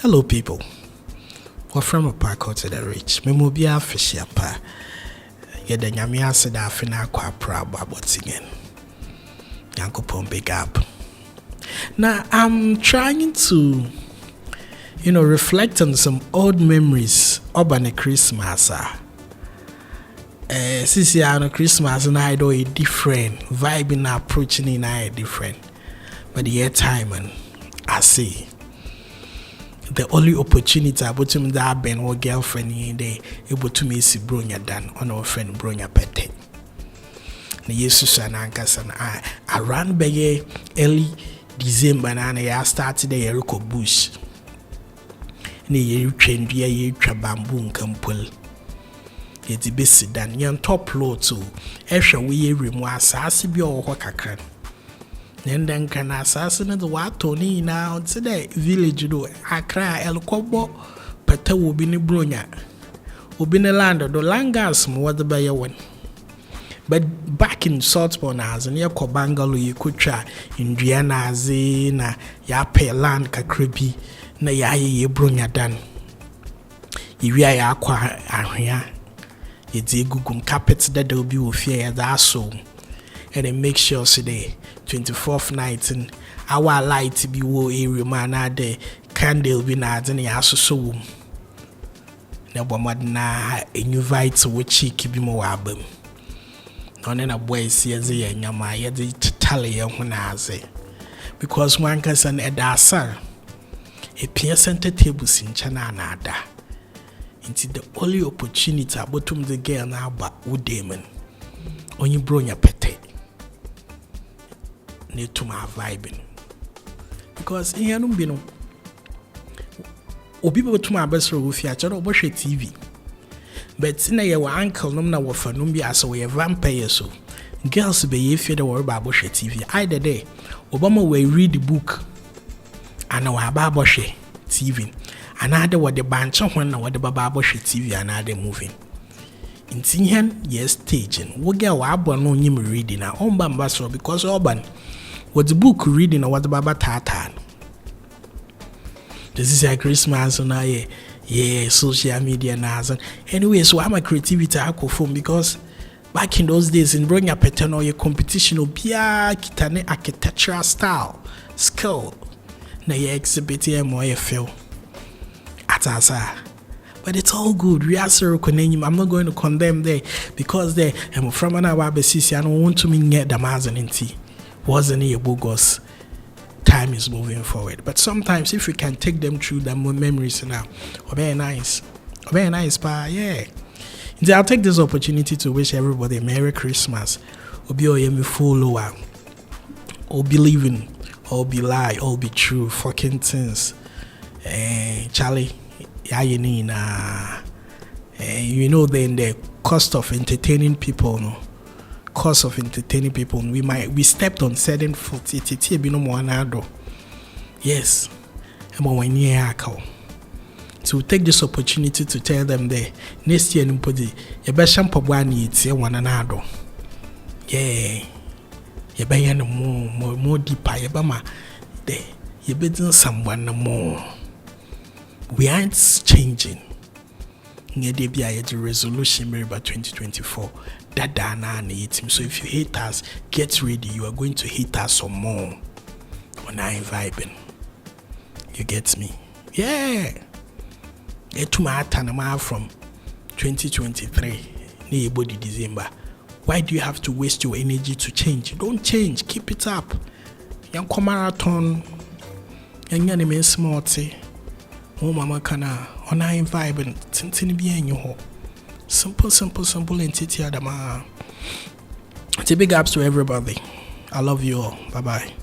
Hello, people. We're from a park to the rich. Memobia Fishiapa. Yet the Yamia said, Afina qua proud what's again. Yankopon big up. Now, I'm trying to, reflect on some old memories of a Christmas. Since you're on Christmas, and I do a different vibe in approaching in I different. But the year time, and I see. The only opportunity about to that Ben or girlfriend in there able to me see Bronya Dan on our friend Bronya Pete. The Jesus and Ankas and I ran by early December and I started the Eriko Bush. Ne ye train via ye trabamboon campul. Yet the best than yon top low too. Esha we remwa sassy or wakakran. Then can assassinate the what Tony now today village do Accra El Cobo Pata will be Brunya. Will be the land of the Langas more the by one. But back in Saltburn as near Kobangalo you could try in Diana Zena Yape land Kakribi na ye Brunya dan. Iria aqua area. It's a Google carpet that will be with fear that so. And then make sure today 24th night and our light be wo area man the candle be na den ya so na bomad na invite wo cheek bi mo abam no na boy see ze ya nyama ye de tale ye ho na aze because one can san edasa a peer center table sin chana na ada into the only opportunity abotum the girl na ba wo demon only Bronya Pete need to my vibing because in here no be no obi be to my best ro fi a chero oboshe TV but na your uncle no na wo fa no bi aso we vampire so girls be ye fi the worry about oboshe TV either day obama we read the book and wa ba oboshe TV another what the banch when na what the baba oboshe TV another moving in tinhan yes staging wo girl wa abo no nyim reading na on bamba so because urban what the book reading or what the Baba Tatan. This is a Christmas and social media now. Anyway, so I'm a creativity phone because back in those days in Bronya Pete no your competition will be a kitane architectural style skill. Na you exhibit here more you feel. Atasa. But it's all good. We are so I'm not going to condemn there because there I'm from an hour basis. I don't want to mean get the Mazan in tea. Wasn't it a bogus? Time is moving forward. But sometimes if we can take them through the memories now, very nice. Very nice, pa, yeah. I'll take this opportunity to wish everybody a Merry Christmas. Or be a follower. Or believe in, or be lie, or be true. Fucking things. Charlie, then the cost of entertaining people, no? Cost of entertaining people, we stepped on certain foot. Yes, so take this opportunity to tell them that next year nobody you better one one another. Yeah, you better more deeper. You better you better someone more. We aren't changing. There be a resolution made by 2024. So if you hate us, get ready. You are going to hate us some more. When I'm vibing, you get me? Yeah. It's my time from 2023. Nobody December. Why do you have to waste your energy to change? Don't change. Keep it up. Young marathon. Young enemy smarty. Oh mama kana. On I'm vibing. Tintin bien you. Simple entity adama. It's a big ups to everybody. I love you all. Bye bye.